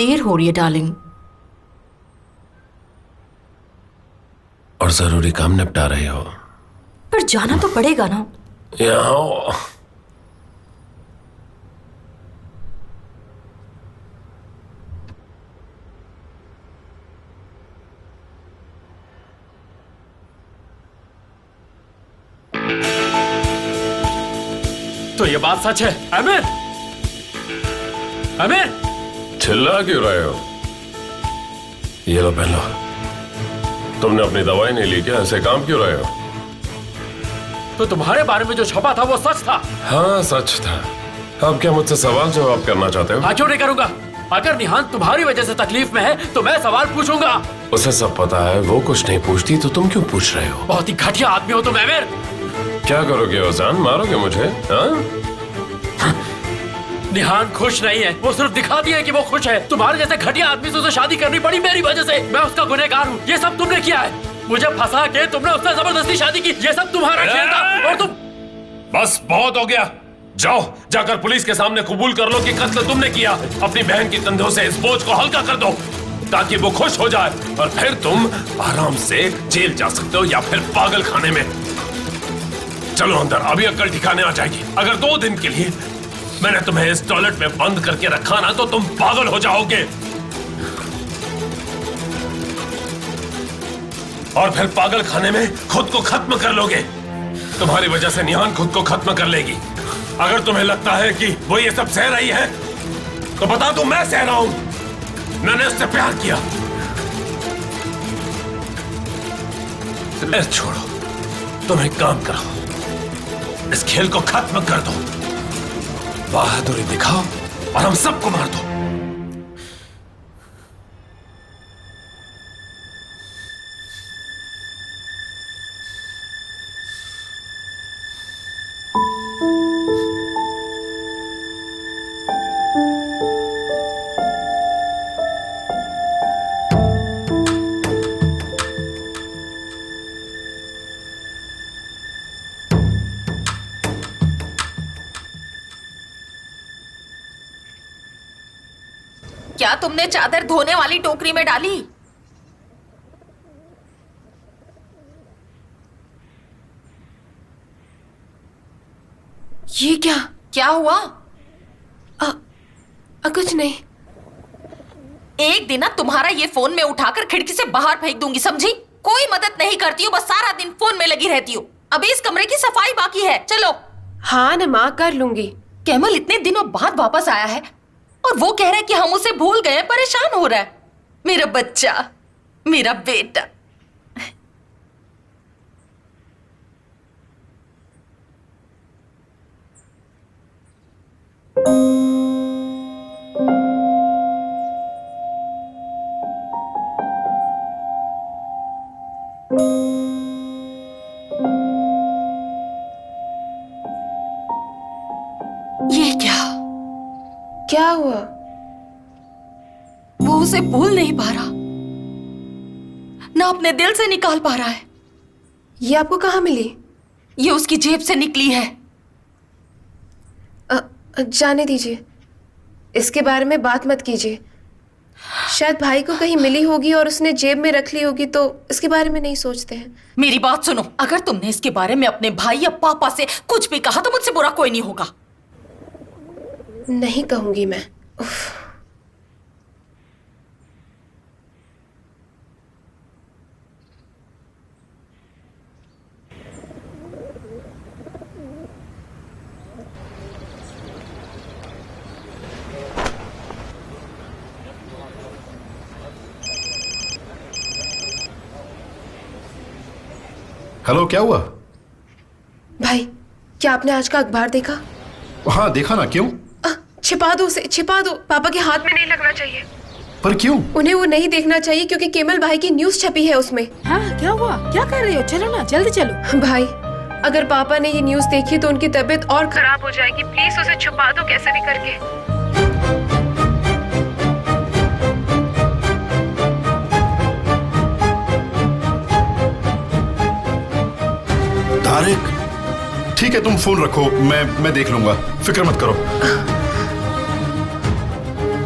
देर हो रही है डार्लिंग। और जरूरी काम निपटा रहे हो। पर जाना तो पड़ेगा ना। यहाँ तो ये बात सच है आमिर? आमिर चिल्ला क्यों रहे हो? ये लो पहन लो। तुमने अपनी दवाई नहीं ली क्या? ऐसे काम क्यों रहे हो? तो तुम्हारे बारे में जो छपा था वो सच था? हाँ सच था। अब क्या मुझसे सवाल जवाब करना चाहते हो? हाँ क्यों नहीं करूंगा। अगर निहान तुम्हारी वजह से तकलीफ में है तो मैं सवाल पूछूंगा। उसे सब पता है, वो कुछ नहीं पूछती तो तुम क्यों पूछ रहे हो? बहुत ही घटिया आदमी हो तुम आमिर। क्या करोगे ओजान? मारोगे मुझे? निहान खुश नहीं है, वो सिर्फ दिखाती है कि वो खुश है। तुम्हारे जैसे घटिया आदमी से उसे शादी करनी पड़ी मेरी वजह से। मैं उसका गुनहगार हूँ। ये सब तुमने किया है। मुझे फंसा के तुमने उससे जबरदस्ती शादी की। ये सब तुम्हारा खेल था। और तुम बस बहुत हो गया। जाओ जाकर पुलिस के सामने कबूल कर लो कि कत्ल तुमने किया। अपनी बहन की कंधों से इस बोझ को हल्का कर दो ताकि वो खुश हो जाए और फिर तुम आराम से जेल जा सकते हो या फिर पागल खाने में। चलो अंदर, अभी अक्ल ठिकाने आ जाएगी। अगर 2 दिन के लिए मैंने तुम्हें इस टॉयलेट में बंद करके रखा ना तो तुम पागल हो जाओगे और फिर पागल खाने में खुद को खत्म कर लोगे। तुम्हारी वजह से निहान खुद को खत्म कर लेगी। अगर तुम्हें लगता है कि वो ये सब सह रही है तो बता दो मैं सह रहा हूं। मैंने उससे प्यार किया। छोड़ो, तुम एक काम करो, इस खेल को खत्म कर दो, बहादुरी दिखाओ और हम सबको मार दो। क्या तुमने चादर धोने वाली टोकरी में डाली? ये क्या? क्या हुआ? कुछ नहीं। एक दिन ना तुम्हारा ये फोन में उठाकर खिड़की से बाहर फेंक दूंगी, समझी? कोई मदद नहीं करती हो, बस सारा दिन फोन में लगी रहती हो। अभी इस कमरे की सफाई बाकी है। चलो। हाँ ना माँ, कर लूंगी। कैमल इतने दिनों बाद वापस आया है और वो कह रहा है कि हम उसे भूल गए, परेशान हो रहा है। मेरा बच्चा, मेरा बेटा। ये क्या हुआ? वो उसे भूल नहीं पा रहा, ना अपने दिल से निकाल पा रहा है। ये आपको कहाँ मिली? ये उसकी जेब से निकली है। जाने दीजिए, इसके बारे में बात मत कीजिए। शायद भाई को कहीं मिली होगी और उसने जेब में रख ली होगी, तो इसके बारे में नहीं सोचते हैं। मेरी बात सुनो, अगर तुमने इसके बारे में अपने भाई या पापा से कुछ भी कहा तो मुझसे बुरा कोई नहीं होगा। नहीं कहूंगी मैं। उफ। हेलो, क्या हुआ? भाई, क्या आपने आज का अखबार देखा? हाँ देखा ना। क्यों? छिपा दो उसे, छिपा दो। पापा के हाथ में नहीं लगना चाहिए। पर क्यों? उन्हें वो नहीं देखना चाहिए क्योंकि केमल भाई की न्यूज़ छपी है उसमें। हाँ क्या हुआ? क्या कर रहे हो? चलो ना, जल्दी चलो। भाई, अगर पापा ने ये न्यूज़ देखी तो उनकी तबीयत और खराब हो जाएगी। प्लीज उसे छुपा दो कैसे भी करके। तारिक, ठीक है तुम फोन रखो, मैं देख लूंगा, फिक्र मत करो।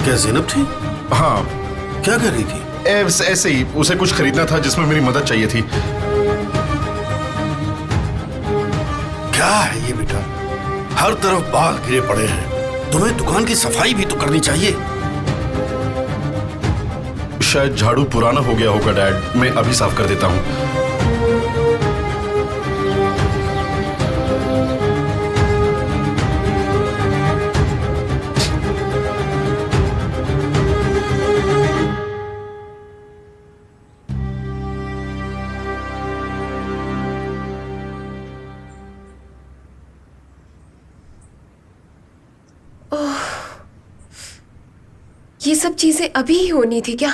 क्या ज़ैनब थी? हाँ, क्या कर रही थी? ऐसे ही उसे कुछ खरीदना था जिसमें मेरी मदद चाहिए थी। क्या है ये बेटा? हर तरफ बाल गिरे पड़े हैं। तुम्हें दुकान की सफाई भी तो करनी चाहिए। शायद झाड़ू पुराना हो गया होगा डैड, मैं अभी साफ कर देता हूँ। ये सब चीजें अभी ही होनी थी क्या?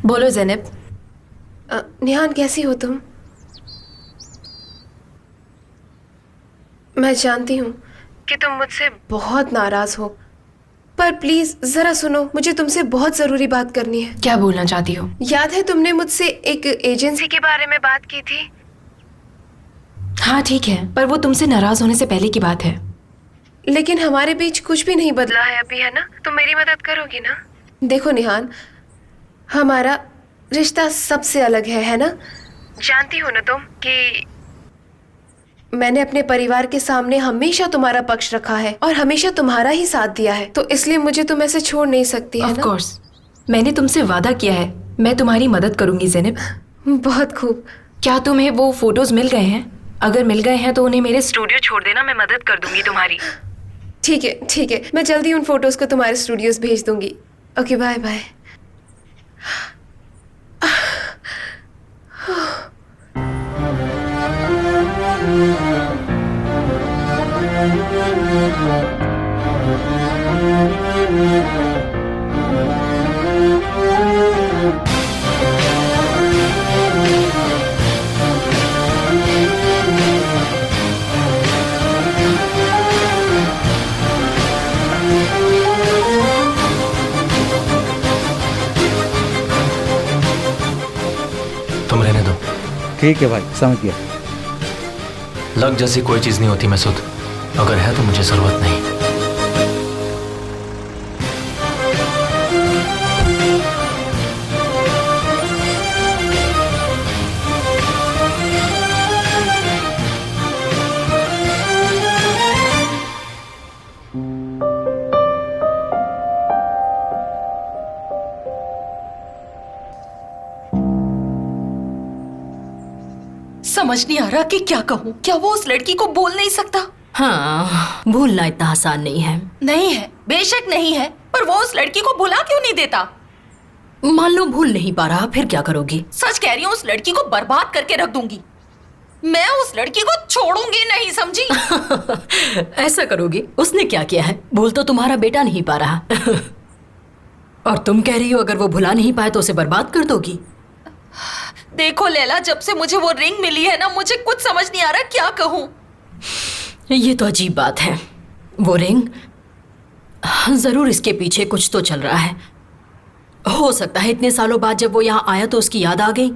बोलो ज़ैनब। निहान, कैसी हो तुम? मैं जानती हूँ कि तुम मुझसे बहुत नाराज हो, पर प्लीज जरा सुनो, मुझे तुमसे बहुत जरूरी बात करनी है। क्या बोलना चाहती हो? याद है तुमने मुझसे एक एजेंसी के बारे में बात की थी? हाँ ठीक है, पर वो तुमसे नाराज होने से पहले की बात है। लेकिन हमारे बीच कुछ भी नहीं बदला है अभी, है ना? तुम मेरी मदद करोगी ना? देखो निहान, हमारा रिश्ता सबसे अलग है ना? जानती हो ना तुम कि मैंने अपने परिवार के सामने हमेशा तुम्हारा पक्ष रखा है और हमेशा तुम्हारा ही साथ दिया है, तो इसलिए मुझे तुम ऐसे छोड़ नहीं सकती, है ऑफ ना? कोर्स, मैंने तुमसे वादा किया है, मैं तुम्हारी मदद करूंगी ज़ैनब। बहुत खूब। क्या तुम्हें वो फोटोज मिल गए हैं? अगर मिल गए हैं तो उन्हें मेरे स्टूडियो छोड़ देना, मैं मदद कर दूंगी तुम्हारी। ठीक है, मैं जल्दी उन फोटोज को तुम्हारे स्टूडियोज भेज दूंगी। Okay, bye bye. तुम रहने दो। ठीक है भाई, समझ गया। लग जैसी कोई चीज नहीं होती मसूद, अगर है तो मुझे जरूरत नहीं। समझ नहीं आ रहा कि क्या कहूँ। क्या वो उस लड़की को बोल नहीं सकता? हाँ, भूलना इतना आसान नहीं है। नहीं है, बेशक नहीं है, पर वो उस लड़की को भुला क्यों नहीं देता? मान लो भूल नहीं पा रहा, फिर क्या करोगी? सच कह रही हूँ, उस लड़की को बर्बाद करके रख दूंगी। मैं उस लड़की को छोड़ूंगी नहीं, समझी? ऐसा करोगी? उसने क्या किया है? भूल तो तुम्हारा बेटा नहीं पा रहा। और तुम कह रही हो अगर वो भुला नहीं पाए तो उसे बर्बाद कर दोगी? देखो लैला, जब से मुझे वो रिंग मिली है ना, मुझे कुछ समझ नहीं आ रहा क्या कहूँ। ये तो अजीब बात है। वो रिंग, जरूर इसके पीछे कुछ तो चल रहा है। हो सकता है इतने सालों बाद जब वो यहाँ आया तो उसकी याद आ गई,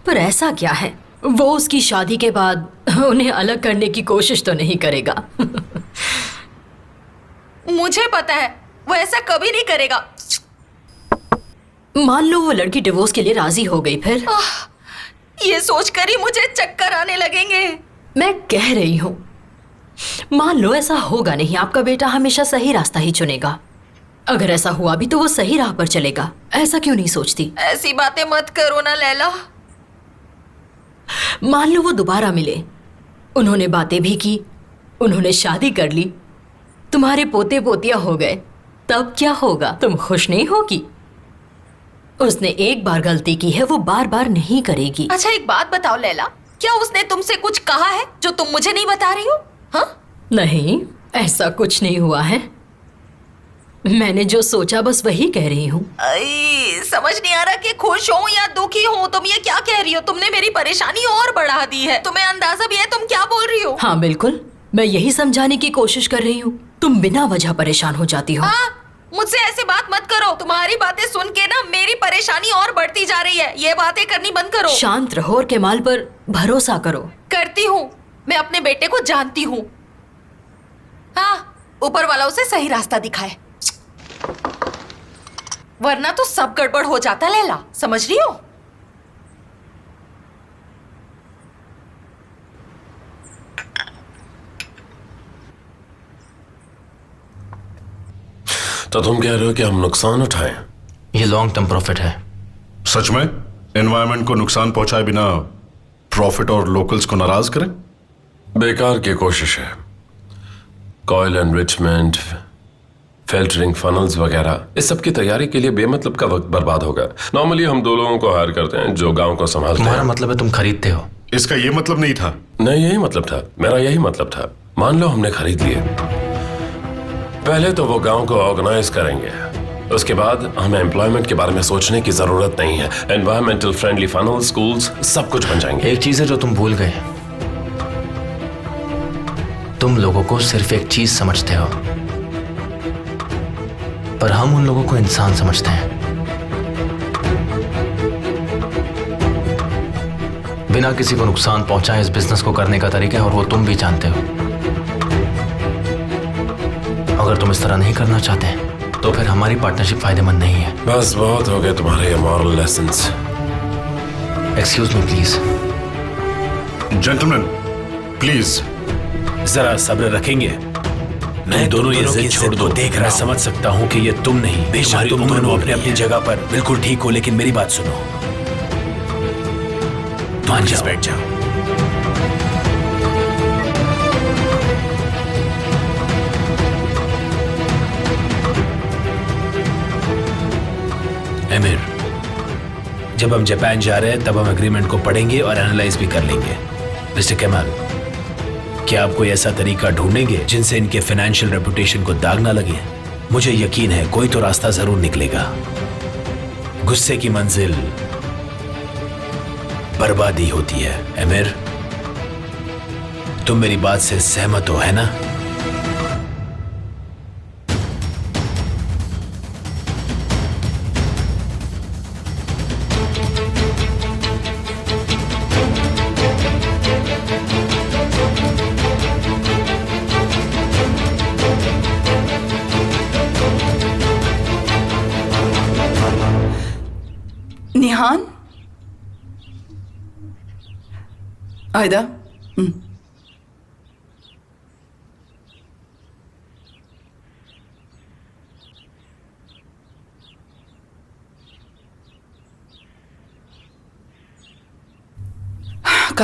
पर ऐसा क्या है? वो उसकी शादी के बाद उन्हें अलग करने की कोशिश तो नहीं करेगा। मुझे पता है वो ऐसा कभी नहीं करेगा। मान लो वो लड़की डिवोर्स के लिए राजी हो गई, फिर? ये सोचकर ही मुझे चक्कर आने लगेंगे। मैं कह रही हूँ, मान लो ऐसा होगा नहीं, आपका बेटा हमेशा सही रास्ता ही चुनेगा। अगर ऐसा हुआ भी तो वो सही राह पर चलेगा। ऐसा क्यों नहीं सोचती? ऐसी बातें मत करो ना लैला। मान लो वो दोबारा मिले, उन्होंने बातें भी की, उन्होंने शादी कर ली, तुम्हारे पोते पोतियां हो गए, तब क्या होगा? तुम खुश नहीं होगी? उसने एक बार गलती की है, वो बार बार नहीं करेगी। अच्छा एक बात बताओ लैला, क्या उसने तुमसे कुछ कहा है जो तुम मुझे नहीं बता रही हो? हाँ? नहीं, ऐसा कुछ नहीं हुआ है। मैंने जो सोचा बस वही कह रही हूँ। समझ नहीं आ रहा कि खुश हूँ या दुखी हूँ। तुम ये क्या कह रही हो? तुमने मेरी परेशानी और बढ़ा दी है। तुम्हें अंदाजा भी है तुम क्या बोल रही हो? हाँ बिल्कुल, मैं यही समझाने की कोशिश कर रही हूँ। तुम बिना वजह परेशान हो जाती हो। हाँ, मुझसे ऐसी बात मत करो। तुम्हारी बातें सुन के ना मेरी परेशानी और बढ़ती जा रही है। ये बातें करनी बंद करो। शांत रहो और केमाल पर भरोसा करो। करती हूँ, मैं अपने बेटे को जानती हूँ। हाँ, ऊपर वाला उसे सही रास्ता दिखाए, वरना तो सब गड़बड़ हो जाता लैला, समझ रही हो? तो तुम कह रहे हो कि हम नुकसान उठाएं? ये लॉन्ग टर्म प्रॉफिट है। सच में? एनवायरनमेंट को नुकसान पहुंचाए बिना प्रॉफिट और लोकल्स को नाराज करें? बेकार की कोशिश है। कॉयल एनरिचमेंट, फिल्टरिंग फनल्स वगैरह, इस सब की तैयारी के लिए बेमतलब का वक्त बर्बाद होगा। नॉर्मली हम 2 लोगों को हायर करते हैं जो गांव को संभालते हैं। तुम्हारा मतलब है तुम खरीदते हो? इसका ये मतलब नहीं था। नहीं, यही मतलब था, मेरा यही मतलब था। मान लो हमने खरीद लिए, पहले तो वो गांव को ऑर्गेनाइज करेंगे, उसके बाद हमें एम्प्लॉयमेंट के बारे में सोचने की जरूरत नहीं है। एनवायरमेंटल फ्रेंडली फनल, स्कूल्स, सब कुछ बन जाएंगे। एक चीज है जो तुम भूल गए, तुम लोगों को सिर्फ एक चीज समझते हो, पर हम उन लोगों को इंसान समझते हैं। बिना किसी को नुकसान पहुंचाए इस बिजनेस को करने का तरीका है, और वो तुम भी जानते हो। अगर तुम इस तरह नहीं करना चाहते तो फिर हमारी पार्टनरशिप फायदेमंद नहीं है। बस बहुत हो गए तुम्हारे ये moral lessons. Excuse me please. Gentleman please. जरा सब्र रखेंगे। मैं दोनों ये जिद छोड़ दो। देख रहा, समझ सकता हूँ कि ये तुम नहीं, बेशक तुम दोनों अपने अपनी जगह पर बिल्कुल ठीक हो, लेकिन मेरी बात सुनो। मान जाओ, बैठ जाओ। एमिर, जब हम जापान जा रहे हैं तब हम एग्रीमेंट को पढ़ेंगे और एनालाइज भी कर लेंगे। मिस्टर केमाल, क्या आप कोई ऐसा तरीका ढूंढेंगे जिनसे इनके फाइनेंशियल रेपुटेशन को दाग ना लगे? मुझे यकीन है कोई तो रास्ता जरूर निकलेगा। गुस्से की मंजिल बर्बादी होती है। एमिर, तुम मेरी बात से सहमत हो, है ना? निहान, आयदा, कल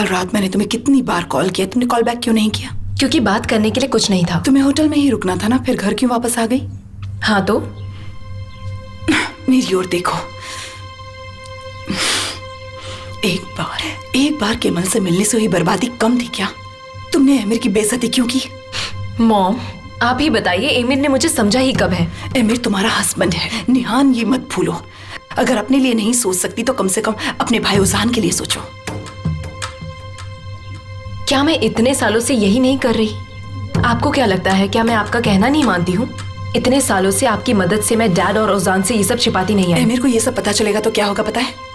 रात मैंने तुम्हें कितनी बार कॉल किया, तुमने कॉल बैक क्यों नहीं किया? क्योंकि बात करने के लिए कुछ नहीं था। तुम्हें होटल में ही रुकना था ना, फिर घर क्यों वापस आ गई? हाँ तो मेरी ओर देखो। एक बार केमल से मिलने से हुई बर्बादी कम थी क्या? तुमने एमिर की बेइज्जती क्यों की? मॉम, आप ही बताइए, एमिर ने मुझे समझा ही कब है? एमिर तुम्हारा हस्बैंड है निहान, ये मत भूलो। अगर अपने लिए नहीं सोच सकती तो कम से कम अपने भाई उजान के लिए सोचो। क्या मैं इतने सालों से यही नहीं कर रही? आपको क्या लगता है, क्या मैं आपका कहना नहीं मानती हूँ? इतने सालों से आपकी मदद से मैं डैड और उजान से ये सब छिपाती नहीं है। एमिर को ये सब पता चलेगा तो क्या होगा पता है?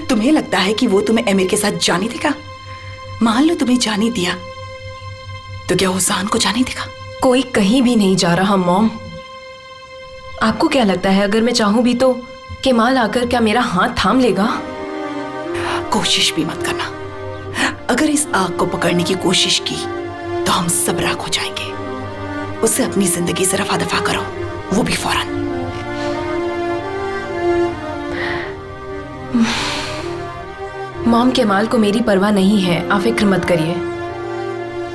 तुम्हें लगता है कि वो तुम्हें एमिर के साथ जाने देगा? मान लो तुम्हें जाने दिया तो क्या उजान को जाने देगा? कोई कहीं भी नहीं जा रहा मॉम। आपको क्या लगता है, अगर मैं चाहूं भी तो केमाल आकर क्या मेरा हाथ थाम लेगा? कोशिश भी मत करना। अगर इस आग को पकड़ने की कोशिश की तो हम सब राख हो जाएंगे। उससे अपनी जिंदगी से रफा दफा करो, वो भी फौरन। मॉम, केमाल को मेरी परवाह नहीं है, आप फिक्र मत करिए।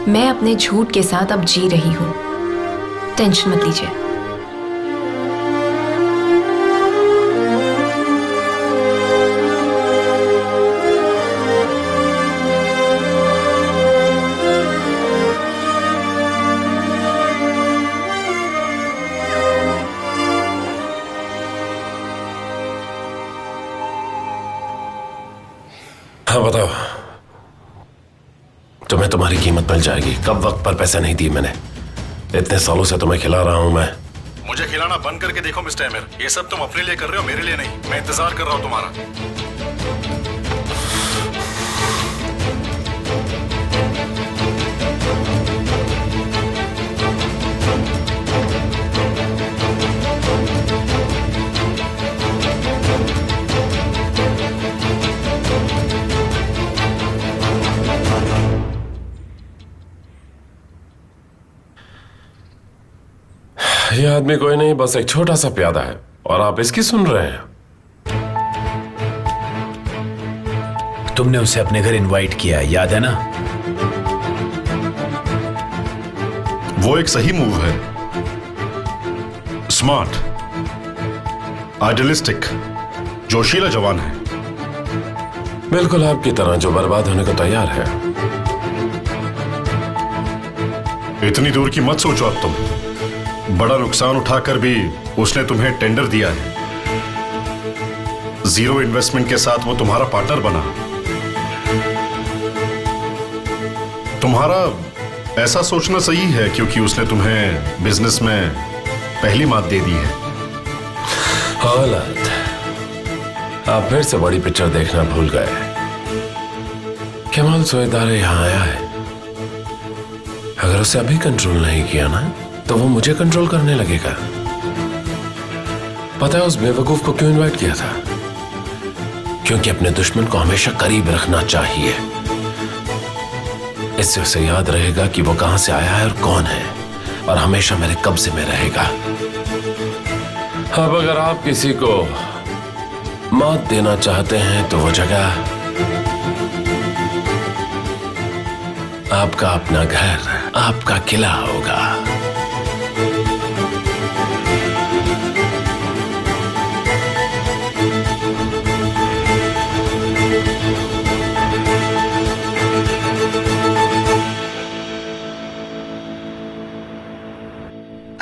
मैं अपने झूठ के साथ अब जी रही हूं, टेंशन मत लीजिए। लो, तुम्हें तुम्हारी कीमत मिल जाएगी। कब वक्त पर पैसे नहीं दिए मैंने, इतने सालों से तुम्हें खिला रहा हूं मैं। मुझे खिलाना बंद करके देखो मिस्टर एमिर, ये सब तुम अपने लिए कर रहे हो, मेरे लिए नहीं। मैं इंतजार कर रहा हूं तुम्हारा। ये आदमी कोई नहीं, बस एक छोटा सा प्यादा है और आप इसकी सुन रहे हैं। तुमने उसे अपने घर इनवाइट किया, याद है ना? वो एक सही मूव है, स्मार्ट, आइडियलिस्टिक, जोशीला जवान है। बिल्कुल आपकी तरह, जो बर्बाद होने को तैयार है। इतनी दूर की मत सोचो अब तुम। बड़ा नुकसान उठाकर भी उसने तुम्हें टेंडर दिया है। जीरो इन्वेस्टमेंट के साथ वो तुम्हारा पार्टनर बना। तुम्हारा ऐसा सोचना सही है क्योंकि उसने तुम्हें बिजनेस में पहली मात दे दी है। हालत, आप फिर से बड़ी पिक्चर देखना भूल गए। केमाल सोएदारे यहां आया है। अगर उसे अभी कंट्रोल नहीं किया ना, तो वो मुझे कंट्रोल करने लगेगा। पता है उस बेवकूफ को क्यों इनवाइट किया था? क्योंकि अपने दुश्मन को हमेशा करीब रखना चाहिए। इससे उसे याद रहेगा कि वो कहां से आया है और कौन है, और हमेशा मेरे कब्जे में रहेगा। अब अगर आप किसी को मात देना चाहते हैं तो वो जगह आपका अपना घर, आपका किला होगा।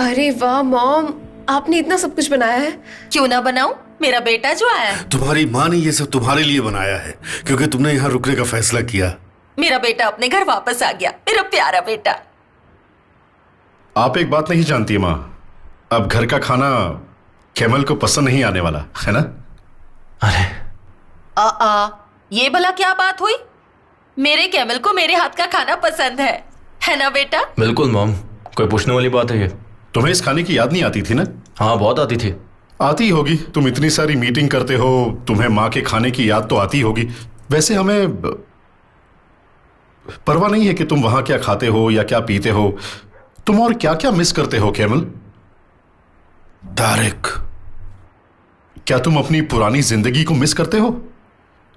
अरे वाह मॉम, आपने इतना सब कुछ बनाया है। क्यों ना बनाऊं, मेरा बेटा जो आया है। तुम्हारी माँ ने ये सब तुम्हारे लिए बनाया है क्योंकि तुमने यहाँ रुकने का फैसला किया। मेरा बेटा अपने घर वापस आ गया, मेरा प्यारा बेटा। आप एक बात नहीं जानती माँ, अब घर का खाना केमल को पसंद नहीं आने वाला है ना? अरे ये भला क्या बात हुई? मेरे कैमल को मेरे हाथ का खाना पसंद है ना बेटा? बिल्कुल मॉम, कोई पूछने वाली बात है ये? तुम्हें इस खाने की याद नहीं आती थी ना? हाँ बहुत आती थी। आती होगी, तुम इतनी सारी मीटिंग करते हो, तुम्हें माँ के खाने की याद तो आती होगी। वैसे हमें परवाह नहीं है कि तुम वहां क्या खाते हो या क्या पीते हो। तुम और क्या क्या मिस करते हो केमल? तारिक, क्या तुम अपनी पुरानी जिंदगी को मिस करते हो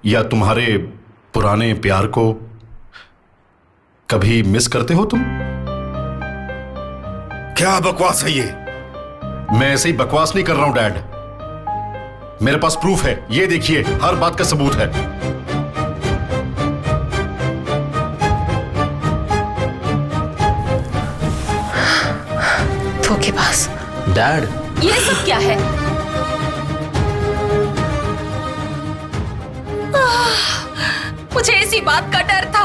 या तुम्हारे पुराने प्यार को कभी मिस करते हो तुम? क्या बकवास है ये? मैं ऐसे ही बकवास नहीं कर रहा हूं डैड, मेरे पास प्रूफ है। ये देखिए, हर बात का सबूत है। धोखेबाज। डैड, ये सब क्या है? मुझे इसी बात का डर था।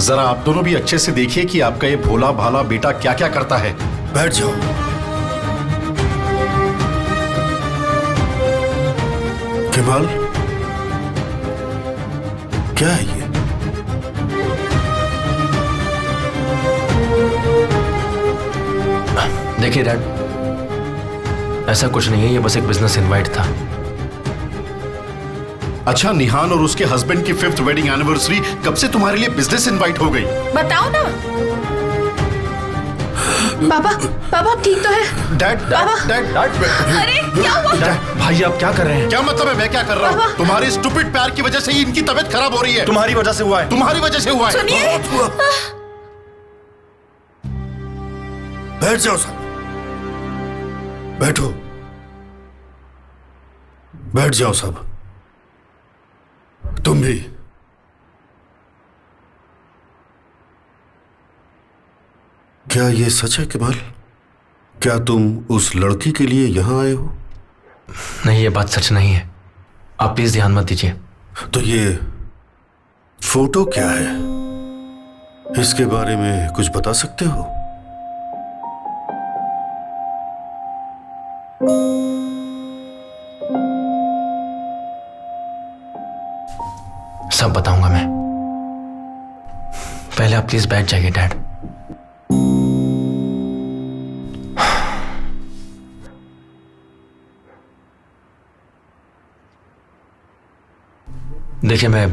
जरा आप दोनों भी अच्छे से देखिए कि आपका ये भोला भाला बेटा क्या क्या करता है। बैठ जाओ। केमाल, क्या है ये? देखिए डैड, ऐसा कुछ नहीं है, ये बस एक बिजनेस इनवाइट था। अच्छा, निहान और उसके हस्बैंड की 5th वेडिंग एनिवर्सरी कब से तुम्हारे लिए बिजनेस इनवाइट हो गई? बताओ ना। पापा, पापा आप ठीक तो है? डैड, डैड, अरे क्या हुआ? डैड, भाई आप क्या कर रहे हैं? क्या मतलब है मैं क्या कर रहा हूँ? तुम्हारे स्टूपिड प्यार की वजह से ही इनकी तबीयत खराब हो रही है। तुम्हारी वजह से हुआ है। तुम्हारी वजह से हुआ है। सुनिए। बहुत हुआ। बैठ जाओ सब। बैठो, बैठ जाओ सब। तुम भी। क्या ये सच है केमाल? क्या तुम उस लड़की के लिए यहां आए हो? नहीं, ये बात सच नहीं है। आप प्लीज ध्यान मत दीजिए। तो ये फोटो क्या है? इसके बारे में कुछ बता सकते हो? सब बताऊंगा मैं। पहले आप प्लीज बैठ जाइए डैड। देखिए, मैं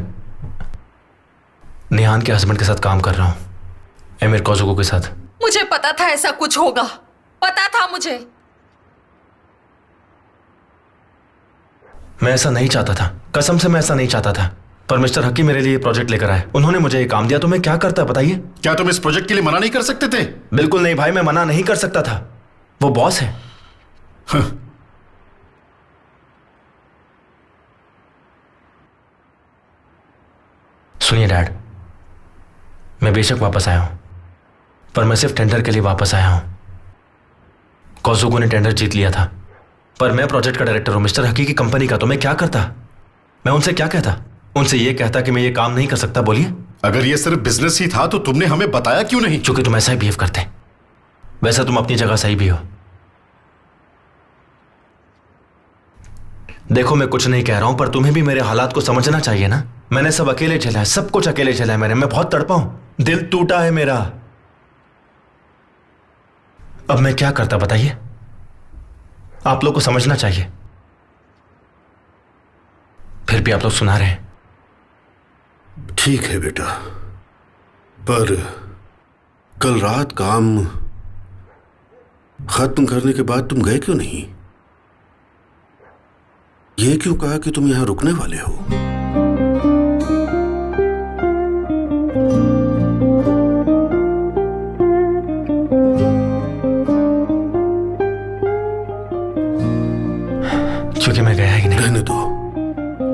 निहान के हस्बैंड के साथ काम कर रहा हूं, एमिर कोजुगो के साथ। मुझे पता था ऐसा कुछ होगा, पता था मुझे। मैं ऐसा नहीं चाहता था, कसम से मैं ऐसा नहीं चाहता था, पर मिस्टर हकी मेरे लिए प्रोजेक्ट लेकर आए। उन्होंने मुझे ये काम दिया तो मैं क्या करता, बताइए। क्या तुम इस प्रोजेक्ट के लिए मना नहीं कर सकते थे? बिल्कुल नहीं भाई, मैं मना नहीं कर सकता था। वो बॉस है। सुनिए डैड, मैं बेशक वापस आया हूं, पर मैं सिर्फ टेंडर के लिए वापस आया हूं। कोजुगो ने टेंडर जीत लिया था, पर मैं प्रोजेक्ट का डायरेक्टर हूं मिस्टर हकी की कंपनी का, तो मैं क्या करता? मैं उनसे क्या कहता? उनसे ये कहता कि मैं ये काम नहीं कर सकता। बोलिए। अगर ये सिर्फ बिजनेस ही था तो तुमने हमें बताया क्यों नहीं? क्योंकि तुम ऐसा ही बिहेव करते। वैसे तुम अपनी जगह सही भी हो। देखो, मैं कुछ नहीं कह रहा हूं, पर तुम्हें भी मेरे हालात को समझना चाहिए ना। मैंने सब अकेले झेला है, सब कुछ अकेले झेला है मैंने। मैं बहुत तड़पा हूं, दिल टूटा है मेरा। अब मैं क्या करता बताइए? आप लोग को समझना चाहिए, फिर भी आप लोग सुना रहे हैं। ठीक है बेटा, पर कल रात काम खत्म करने के बाद तुम गए क्यों नहीं? ये क्यों कहा कि तुम यहां रुकने वाले हो? क्योंकि मैं गया ही नहीं। रहने दो,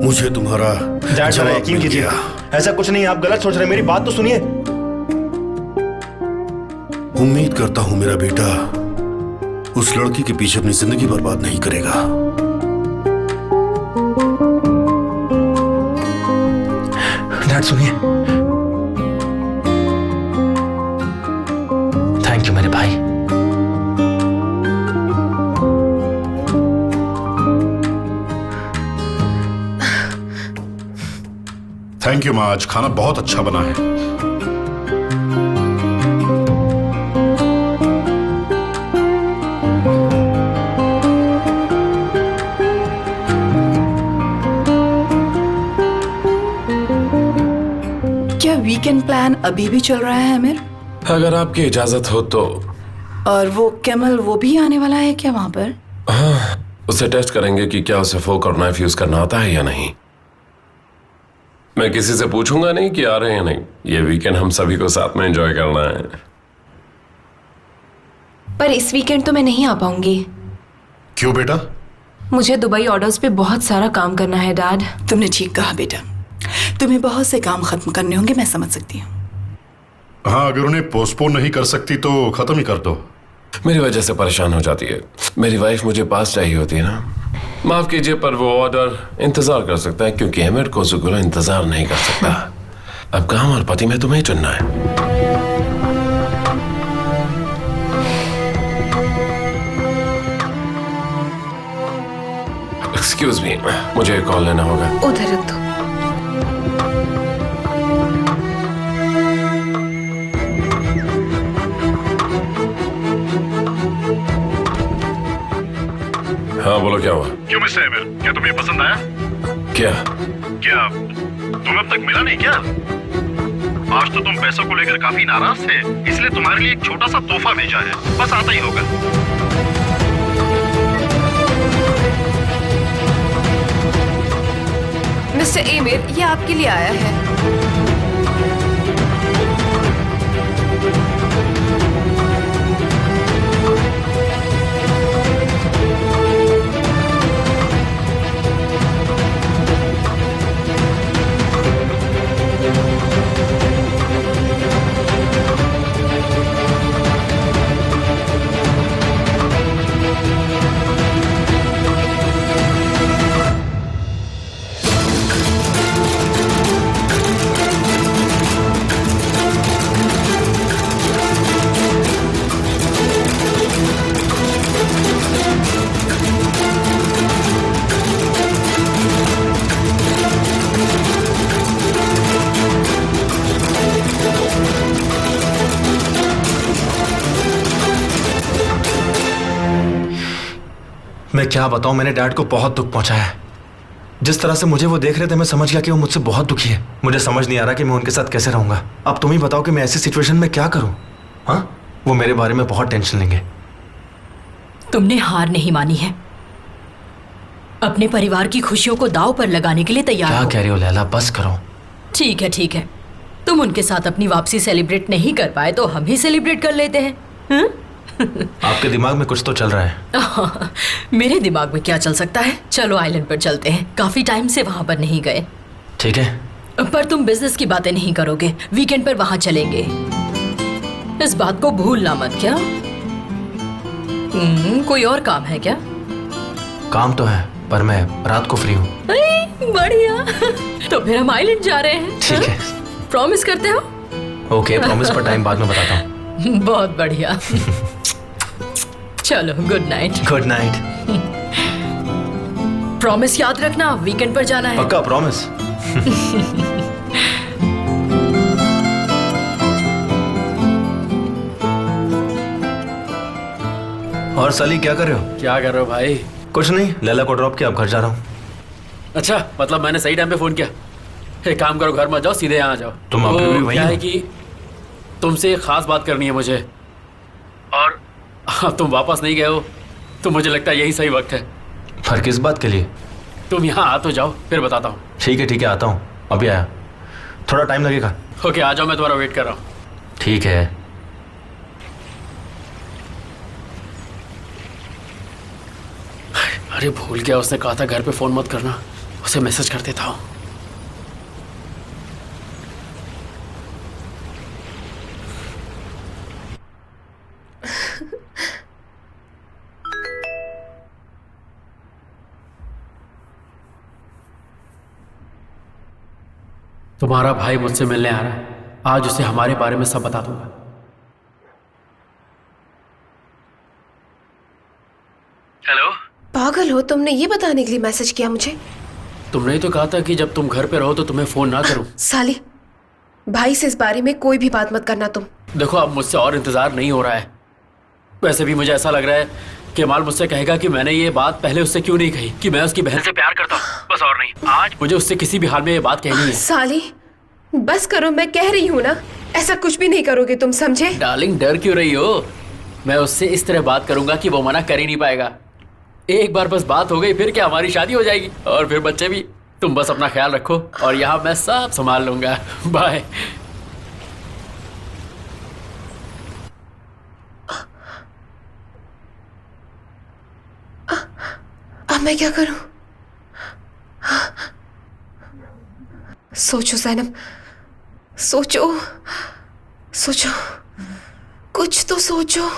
मुझे तुम्हारा जरा यकीन कीजिए, ऐसा कुछ नहीं, आप गलत सोच रहे हैं। मेरी बात तो सुनिए। उम्मीद करता हूं मेरा बेटा उस लड़की के पीछे अपनी जिंदगी बर्बाद नहीं करेगा। डैड सुनिए। थैंक यू मेरे भाई। थैंक यू माँ, आज खाना बहुत अच्छा बना है। क्या वीकेंड प्लान अभी भी चल रहा है आमिर? अगर आपकी इजाजत हो तो। और वो कैमल, वो भी आने वाला है क्या वहां पर? हाँ, उसे टेस्ट करेंगे कि क्या उसे फोक और नाइफ यूज करना आता है या नहीं। मैं किसी से पूछूंगा नहीं कि आ रहे हैं या नहीं। ये वीकेंड हम सभी को साथ में एंजॉय करना है। पर इस वीकेंड तो मैं नहीं आ पाऊंगी। क्यों बेटा? मुझे दुबई ऑर्डर्स पे बहुत सारा काम करना है डैड। तुमने ठीक कहा बेटा, तुम्हें बहुत से काम खत्म करने होंगे, मैं समझ सकती हूँ। हाँ, अगर उन्हें पोस्टपोन नहीं कर सकती तो खत्म ही कर दो। मेरी वजह से परेशान हो जाती है। मेरी वाइफ मुझे पास चाहिए होती है ना। माफ कीजिए, पर वो ऑर्डर इंतजार कर सकता है, क्योंकि एमिर कोजुगो इंतजार नहीं कर सकता। अब काम और पति में तुम्हें चुनना है। एक्सक्यूज मी, मुझे कॉल लेना होगा। उधर रख दो। हाँ बोलो, क्या हुआ? क्यों मिस्टर एमिर, क्या तुम्हें पसंद आया? क्या तुम्हें अब तक मिला नहीं क्या? आज तो तुम पैसों को लेकर काफी नाराज थे, इसलिए तुम्हारे लिए एक छोटा सा तोहफा भेजा है, बस आता ही होगा। मिस्टर एमिर, ये आपके लिए आया है। क्या बताऊं, मैंने डैड को बहुत दुख पहुंचाया है। जिस तरह से मुझे वो देख रहे थे मैं समझ गया कि वो मुझसे बहुत दुखी है। मुझे समझ नहीं आ रहा कि मैं उनके साथ कैसे रहूंगा। अब तुम ही बताओ कि मैं ऐसी सिचुएशन में क्या करूं। हाँ, वो मेरे बारे में बहुत टेंशन लेंगे। तुमने हार नहीं मानी है, अपने परिवार की खुशियों को दांव पर लगाने के लिए तैयार क्या हो। कह रही हो लैला, बस करो। ठीक है ठीक है, तुम उनके साथ अपनी वापसी सेलिब्रेट नहीं कर पाए तो हम ही सेलिब्रेट कर लेते हैं। हाँ? आपके दिमाग में कुछ तो चल रहा है। मेरे दिमाग में क्या चल सकता है। चलो आइलैंड पर चलते हैं, काफी टाइम से वहां पर नहीं गए। ठीक है, पर तुम बिजनेस की बातें नहीं करोगे, वीकेंड पर वहां चलेंगे, इस बात को भूलना मत। क्या कोई और काम है क्या? काम तो है पर मैं रात को फ्री हूँ। बढ़िया, तो फिर हम आइलैंड जा रहे हैं। ठीक है, प्रॉमिस करते हो? ओके, प्रॉमिस पर टाइम बाद में बताता हूँ। बहुत बढ़िया। चलो good night. Good night. Promise याद रखना, वीकेंड पर जाना है। पक्का प्रॉमिस। और साली क्या कर रहे हो? क्या कर रहे हो भाई? कुछ नहीं, लैला को ड्रॉप किया, अब घर जा रहा हूँ। अच्छा, मतलब मैंने सही टाइम पे फोन किया। एक काम करो, घर मत जाओ, सीधे यहाँ आ जाओ। तुम अभी भी वहीं क्या हो? है कि तुमसे एक खास बात करनी है मुझे, और तुम वापस नहीं गए हो तो मुझे लगता है यही सही वक्त है। पर किस बात के लिए? तुम यहाँ आ तो जाओ, फिर बताता हूँ। ठीक है, आता हूँ, अभी आया। थोड़ा टाइम लगेगा। ओके, आ जाओ, मैं तुम्हारा वेट कर रहा हूँ। ठीक है। अरे भूल गया, उसने कहा था घर पे फोन मत करना, उसे मैसेज कर देता हूँ। तुम्हारा भाई मुझसे मिलने आ रहा है, आज उसे हमारे बारे में सब बता दूंगा। हेलो, पागल हो, तुमने ये बताने के लिए मैसेज किया मुझे? तुमने ही तो कहा था कि जब तुम घर पे रहो तो तुम्हें फोन ना करूं। साली, भाई से इस बारे में कोई भी बात मत करना तुम। देखो, अब मुझसे और इंतजार नहीं हो रहा है। वैसे भी मुझे ऐसा लग रहा है कि माल मुझसे कहेगा कि मैंने ये बात पहले उससे क्यों नहीं कही कि मैं उसकी बहन से प्यार करता हूँ, बस और नहीं। आज मुझे उससे किसी भी हाल में ये बात कहनी है। साली, बस करो, मैं कह रही हूँ ना, ऐसा कुछ भी नहीं करोगे तुम, समझे? डार्लिंग, डर क्यों रही हो? मैं उससे इस तरह बात करूंगा कि वो मना कर ही नहीं पाएगा। एक बार बस बात हो गई, फिर क्या हमारी शादी हो जाएगी और फिर बच्चे भी। तुम बस अपना ख्याल रखो और यहाँ मैं सब संभाल लूंगा। बाय। अब मैं क्या करूं? सोचो ज़ैनब, सोचो सोचो, कुछ तो सोचो।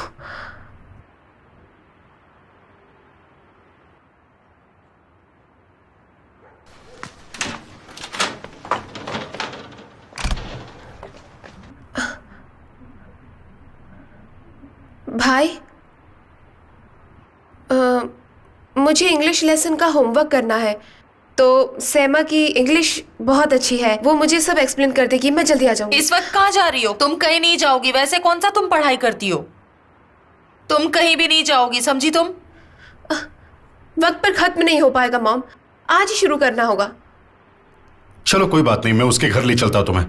भाई, मुझे इंग्लिश लेसन का होमवर्क करना है, तो सैमा की इंग्लिश बहुत अच्छी है, वो मुझे सब एक्सप्लेन कर देगी। मैं जल्दी आ जाऊंगी। इस वक्त कहाँ जा रही हो? तुम कहीं नहीं जाओगी। वैसे कौन सा तुम पढ़ाई करती हो? तुम कहीं भी नहीं जाओगी, समझी तुम? वक्त पर खत्म नहीं हो पाएगा मॉम, आज ही शुरू करना होगा। चलो कोई बात नहीं, मैं उसके घर ले चलता हूं तुम्हें।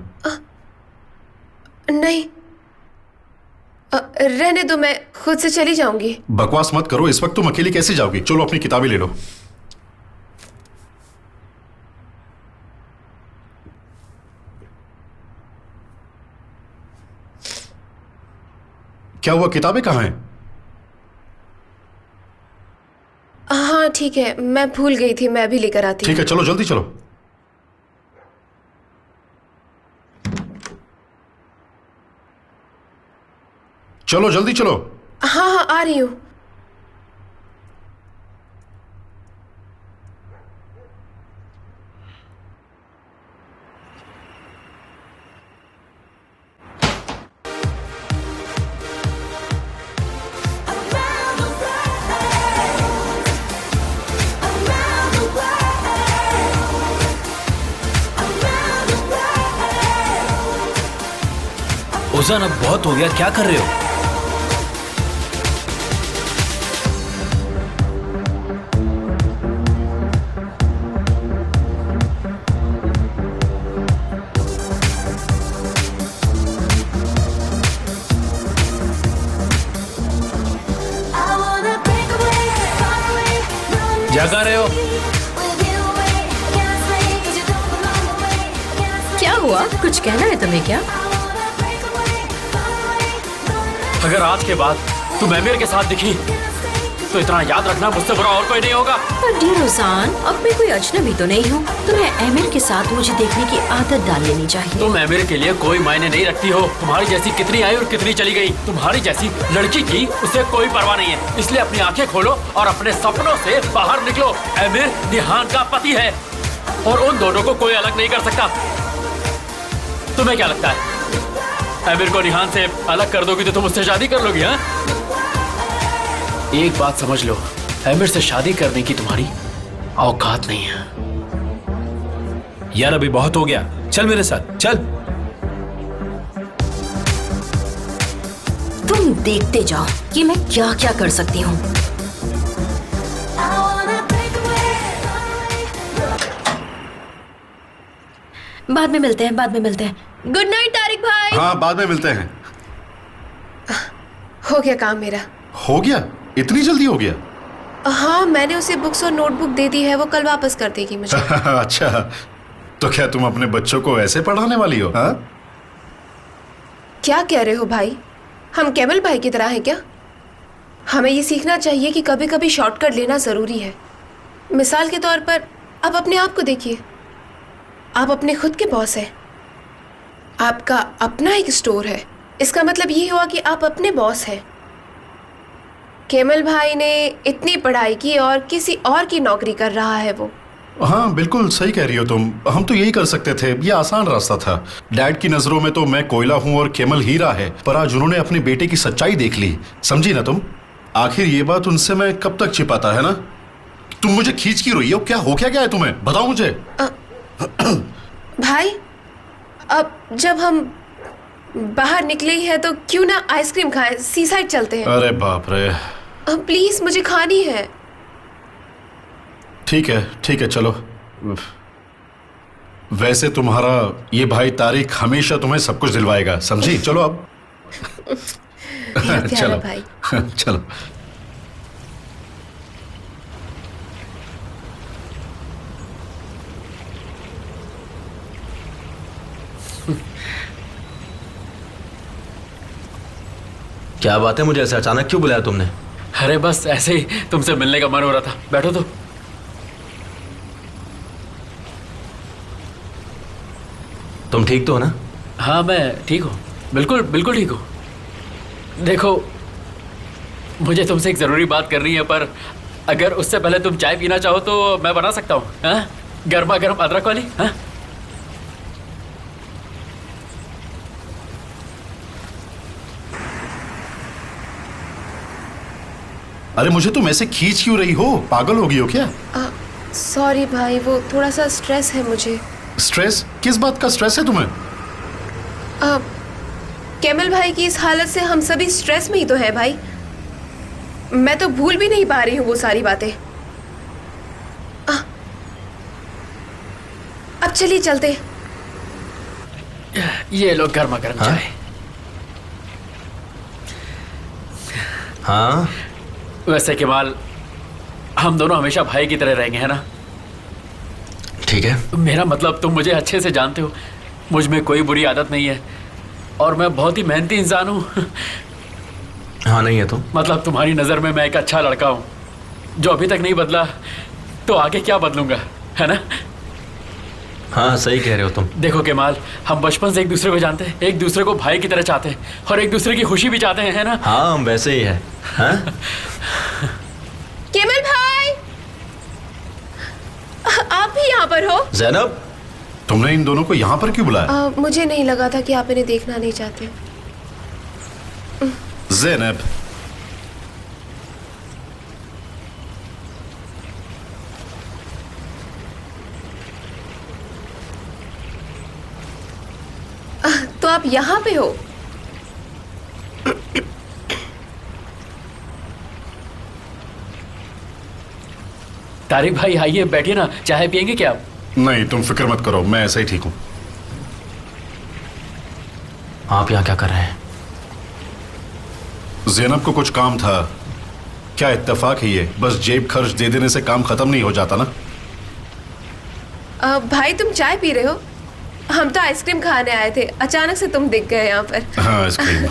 नहीं, रहने दो, मैं खुद से चली जाऊंगी। बकवास मत करो, इस वक्त तुम अकेली कैसे जाओगी? चलो अपनी किताबें ले लो। क्या हुआ, किताबें कहाँ हैं? हाँ ठीक है, मैं भूल गई थी, मैं अभी लेकर आती हूँ। ठीक है, चलो जल्दी चलो। चलो जल्दी चलो। हाँ हाँ, आ रही हूँ। ओजान, अब बहुत हो गया, क्या कर रहे हो? कहाँ रहे हो? क्या हुआ? कुछ कहना है तुम्हें क्या? अगर आज के बाद तुम एमिर के साथ दिखी तो इतना याद रखना, मुझसे बुरा और कोई नहीं होगा। पर डियर रुसान, अब मैं कोई अजनबी तो नहीं हूँ। तुम्हें एमिर के साथ मुझे देखने की आदत डाल लेनी चाहिए। तुम एमिर के लिए कोई मायने नहीं रखती हो। तुम्हारी जैसी कितनी आई और कितनी चली गई। तुम्हारी जैसी लड़की की उसे कोई परवाह नहीं है। इसलिए अपनी आंखें खोलो और अपने सपनों से बाहर निकलो। एमिर निहान का पति है और उन दोनों को कोई अलग नहीं कर सकता। तुम्हें क्या लगता है एमिर को निहान से अलग कर दोगी तो तुम उससे शादी कर लोगी? हाँ, एक बात समझ लो, एमिर से शादी करने की तुम्हारी औकात नहीं है। यार अभी बहुत हो गया, चल मेरे साथ चल। तुम देखते जाओ कि मैं क्या क्या कर सकती हूँ। बाद में मिलते हैं, बाद में मिलते हैं। गुड नाइट तारिक भाई। हाँ, बाद में मिलते हैं। हो गया काम मेरा। हो गया? इतनी जल्दी हो गया? हाँ, मैंने उसे बुक्स और नोटबुक दे दी है, वो कल वापस कर देगी मुझे। अच्छा, तो क्या तुम अपने बच्चों को ऐसे पढ़ाने वाली हो? हाँ? क्या कह रहे हो भाई? हम कैमल भाई की तरह हैं क्या? हमें ये सीखना चाहिए कि कभी कभी शॉर्टकट लेना जरूरी है। मिसाल के तौर पर आप अपने आप को देखिए। आप अपने खुद के बॉस हैं। आपका अपना एक स्टोर है। इसका मतलब ये हुआ कि आप अपने बॉस हैं। कैमल भाई ने इतनी पढ़ाई की और किसी और की नौकरी कर रहा है वो। हाँ, बिल्कुल सही कह रही हो तुम। हम तो यही कर सकते थे, ये आसान रास्ता था। डैड की नजरों में तो मैं कोयला हूँ और कैमल हीरा है, पर आज उन्होंने अपने बेटे की सच्चाई देख ली। समझी ना तुम? आखिर ये बात उनसे मैं कब तक छिपाता, है ना? तुम मुझे खींच की रोई हो? क्या हो क्या गया है तुम्हें? बताओ मुझे। भाई, अब जब हम बाहर निकले ही है तो क्यों ना आइसक्रीम खाएं, सी साइड चलते हैं। अरे बाप रे। प्लीज, मुझे खानी है। ठीक है, चलो। वैसे तुम्हारा ये भाई तारिक हमेशा तुम्हें सब कुछ दिलवाएगा, समझी? चलो अब। चलो भाई। चलो। क्या बात है, मुझे ऐसे अचानक क्यों बुलाया तुमने? अरे बस ऐसे ही तुमसे मिलने का मन हो रहा था। बैठो तो। तुम ठीक तो हो ना? हाँ, मैं ठीक हूँ, बिल्कुल बिल्कुल ठीक हूँ। देखो, मुझे तुमसे एक ज़रूरी बात करनी है, पर अगर उससे पहले तुम चाय पीना चाहो तो मैं बना सकता हूँ। हाँ, गर्मा गर्म अदरक वाली। हाँ, अरे मुझे तुम ऐसे खींच क्यों रही हो? पागल हो गई हो क्या? सॉरी भाई, वो थोड़ा सा स्ट्रेस है मुझे। स्ट्रेस? किस बात का स्ट्रेस है तुम्हें? कैमल भाई की इस हालत से हम सभी स्ट्रेस में ही तो हैं भाई। मैं तो भूल भी नहीं पा रही हूँ वो सारी बातें। अब चलिए चलते। ये लो गर्मा गर्म चाय। हाँ, वैसे केमाल, हम दोनों हमेशा भाई की तरह रहेंगे, है ना? ठीक है। मेरा मतलब, तुम मुझे अच्छे से जानते हो, मुझ में कोई बुरी आदत नहीं है और मैं बहुत ही मेहनती इंसान हूँ। हाँ, नहीं है तो? मतलब तुम्हारी नज़र में मैं एक अच्छा लड़का हूँ जो अभी तक नहीं बदला, तो आगे क्या बदलूंगा, है ना? हाँ, सही कह रहे हो तुम। देखो केमाल, हम बचपन से एक दूसरे को जानते हैं, एक दूसरे को भाई की तरह चाहते हैं और एक दूसरे की खुशी भी चाहते हैं, है ना? हाँ, हम वैसे ही है। हाँ? केमल भाई, आप भी यहाँ पर हो? ज़ैनब, तुमने इन दोनों को यहाँ पर क्यों बुलाया? मुझे नहीं लगा था कि आप इन्हें देखना नहीं चाहते। ज़ैनब, तो आप यहाँ पे हो? तारिक भाई, आइए बैठिए ना, चाय पियेंगे क्या आप? नहीं, तुम फिक्र मत करो, मैं ऐसा ही ठीक हूँ। आप यहाँ क्या कर रहे हैं? ज़ैनब को कुछ काम था, क्या इत्तेफाक है ये, बस जेब खर्च दे देने से काम खत्म नहीं हो जाता ना। भाई तुम चाय पी रहे हो? हम तो आइसक्रीम खाने आए थे, अचानक से तुम दिख गए यहाँ पर। हाँ आइसक्रीम।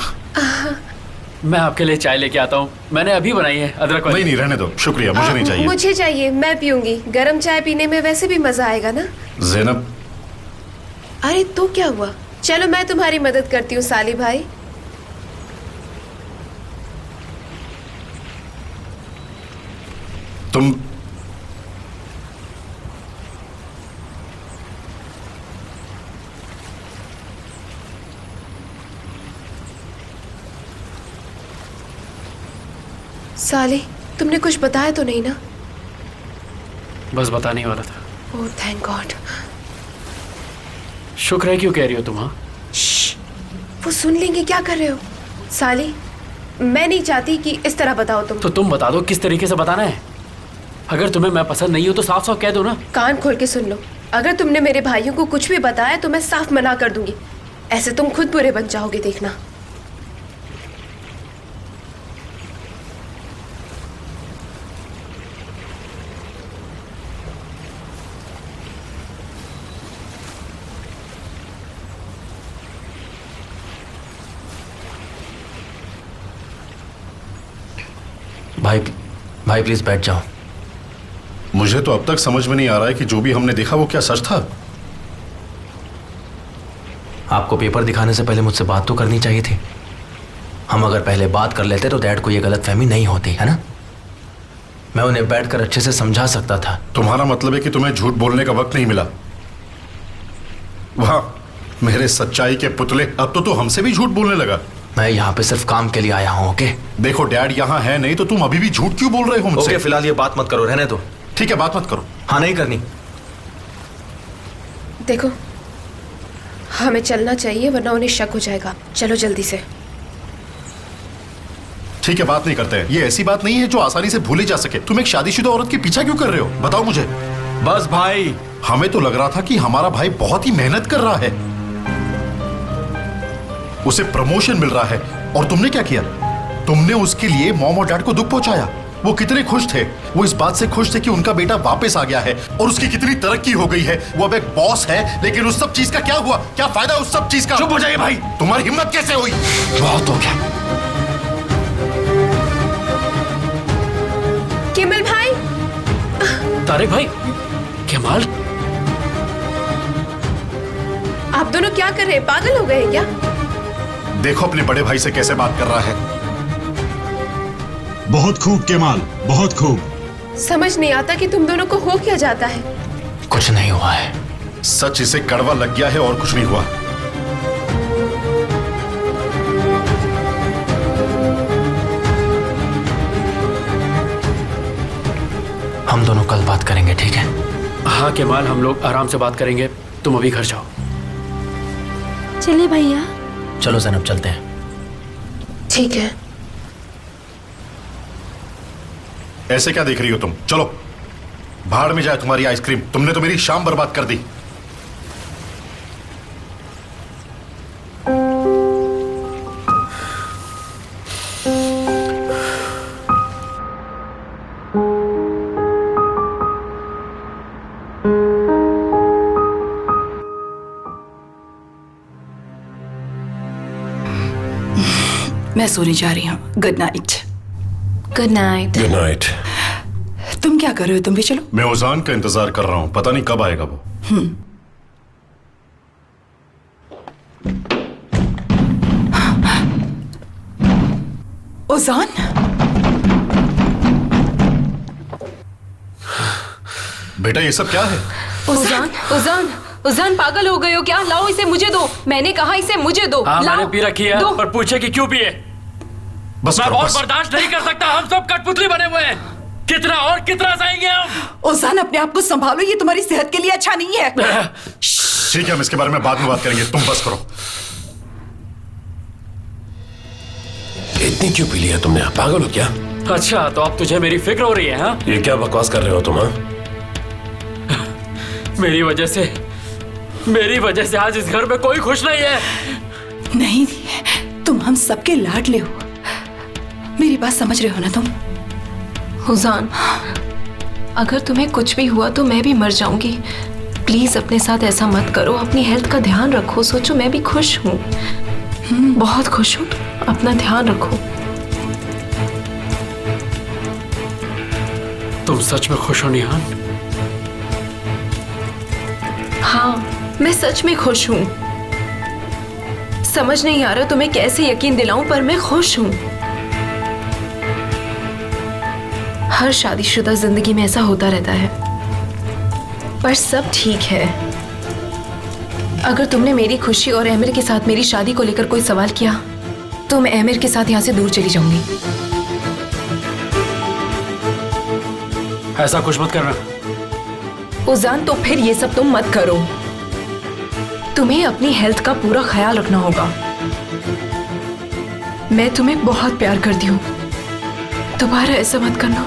मैं आपके लिए चाय लेके आता हूँ, मैंने अभी बनाई है अदरक वाली। नहीं रहने दो, शुक्रिया, मुझे नहीं चाहिए। मुझे चाहिए, मैं पीऊंगी। गरम चाय पीने में वैसे भी मजा आएगा ना। ज़ैनब। अरे तो क्या हुआ, चलो मैं तुम्हारी मदद करती हूँ साली भाई। तुम साली, तुमने कुछ बताया तो नहीं ना? बस बताने वाला था। Oh thank God. शुक्र है, क्यों कह रही हो तुम? हाँ वो सुन लेंगे, क्या कर रहे हो? साली, मैं नहीं चाहती कि इस तरह बताओ तुम। तो तुम बता दो किस तरीके से बताना है। अगर तुम्हें मैं पसंद नहीं हूं तो साफ साफ कह दो ना। कान खोल के सुन लो, अगर तुमने मेरे भाइयों को कुछ भी बताया तो मैं साफ मना कर दूंगी। ऐसे तुम खुद बुरे बन जाओगे, देखना। भाई प्लीज बैठ जाओ। मुझे तो अब तक समझ में नहीं आ रहा है कि जो भी हमने देखा वो क्या सच था। आपको पेपर दिखाने से पहले मुझसे बात तो करनी चाहिए थी। हम अगर पहले बात कर लेते तो डैड को ये गलतफहमी नहीं होती, है ना? मैं उन्हें बैठकर अच्छे से समझा सकता था। तुम्हारा मतलब है कि तुम्हें झूठ बोलने का वक्त नहीं मिला? वाह मेरे सच्चाई के पुतले, अब तो तू हमसे भी झूठ बोलने लगा। मैं यहाँ पे सिर्फ काम के लिए आया हूँ। ओके देखो डैड यहाँ है नहीं तो तुम अभी भी झूठ क्यों बोल रहे हो मुझसे? ओके फिलहाल ये बात मत करो, रहने दो। ठीक है, बात मत करो। हाँ नहीं करनी। देखो हमें चलना चाहिए वरना उन्हें शक हो जाएगा। चलो जल्दी से। ठीक है, बात नहीं करते हैं। ये ऐसी बात नहीं है जो आसानी से भूली जा सके। तुम एक शादीशुदा औरत के पीछा क्यों कर रहे हो, बताओ मुझे। बस भाई, हमें तो लग रहा था कि हमारा भाई बहुत ही मेहनत कर रहा है, उसे प्रमोशन मिल रहा है, और तुमने क्या किया? तुमने उसके लिए मॉम और डैड को दुख पहुंचाया। वो कितने खुश थे, वो इस बात से खुश थे कि उनका बेटा वापस आ गया है और उसकी कितनी तरक्की हो गई है। वो अब एक बॉस है, लेकिन उस सब चीज का क्या हुआ? क्या फायदा उस सब चीज का? चुप हो जाइए भाई। तुम्हारी हिम्मत कैसे हुई? बहुत हो गया। केमल भाई। तारिक भाई, केमाल, आप दोनों क्या कर रहे हैं, पागल हो गए हैं क्या? देखो अपने बड़े भाई से कैसे बात कर रहा है। बहुत खूब केमाल, बहुत खूब। समझ नहीं आता कि तुम दोनों को हो क्या जाता है। कुछ नहीं हुआ है। सच इसे कड़वा लग गया है और कुछ नहीं हुआ। हम दोनों कल बात करेंगे, ठीक है? हाँ केमाल, हम लोग आराम से बात करेंगे। तुम अभी घर जाओ। चलिए भैया। चलो ज़ैनब, चलते हैं। ठीक है। ऐसे क्या देख रही हो तुम? चलो भाड़ में जाए तुम्हारी आइसक्रीम। तुमने तो मेरी शाम बर्बाद कर दी। मैं सोने जा रही हूँ। Good night. Good night. Good night. तुम क्या कर रहे हो? तुम भी चलो। मैं ओजान का इंतजार कर रहा हूं, पता नहीं कब आएगा वो। ओजान, बेटा ये सब क्या है? उजान, उजान, उजान पागल हो गए हो क्या? लाओ इसे मुझे दो। मैंने कहा इसे मुझे दो। हाँ लाओ। मैंने पी रखी है, पर पूछे कि क्यों पिए। बस मैं करो, बहुत बस। बर्दाश्त नहीं कर सकता। हम सब कठपुतली बने हुए हैं। कितना और कितना सहेंगे हम? ओजान अपने आप को संभालो, ये तुम्हारी सेहत के लिए अच्छा नहीं है। ठीक है, हम इसके बारे में बाद में बात करेंगे, तुम बस करो। इतनी क्यों पी लिया तुमने? पागल हो क्या? अच्छा तो अब तुझे मेरी फिक्र हो रही है? हाँ, ये क्या बकवास कर रहे हो तुम? हाँ, मेरी वजह से आज इस घर में कोई खुश नहीं है। नहीं, तुम हम सबके लाडले हो। मेरी बात समझ रहे हो ना तुम? हुजान, अगर तुम्हें कुछ भी हुआ तो मैं भी मर जाऊंगी। प्लीज अपने साथ ऐसा मत करो, अपनी हेल्थ का ध्यान रखो। सोचो मैं भी खुश हूँ, बहुत खुश हूँ। अपना ध्यान रखो। तुम सच में खुश हो निहान? हाँ, मैं सच में खुश हूँ। समझ नहीं आ रहा तुम्हें कैसे यकीन दिलाऊं, पर मैं खुश हूँ। हर शादीशुदा जिंदगी में ऐसा होता रहता है, पर सब ठीक है। अगर तुमने मेरी खुशी और एमिर के साथ मेरी शादी को लेकर कोई सवाल किया तो मैं एमिर के साथ यहाँ से दूर चली जाऊंगी। ऐसा कुछ मत करना। उजान, तो फिर ये सब तुम मत करो। तुम्हें अपनी हेल्थ का पूरा ख्याल रखना होगा। मैं तुम्हें बहुत प्यार करती हूँ, दोबारा ऐसा मत करना।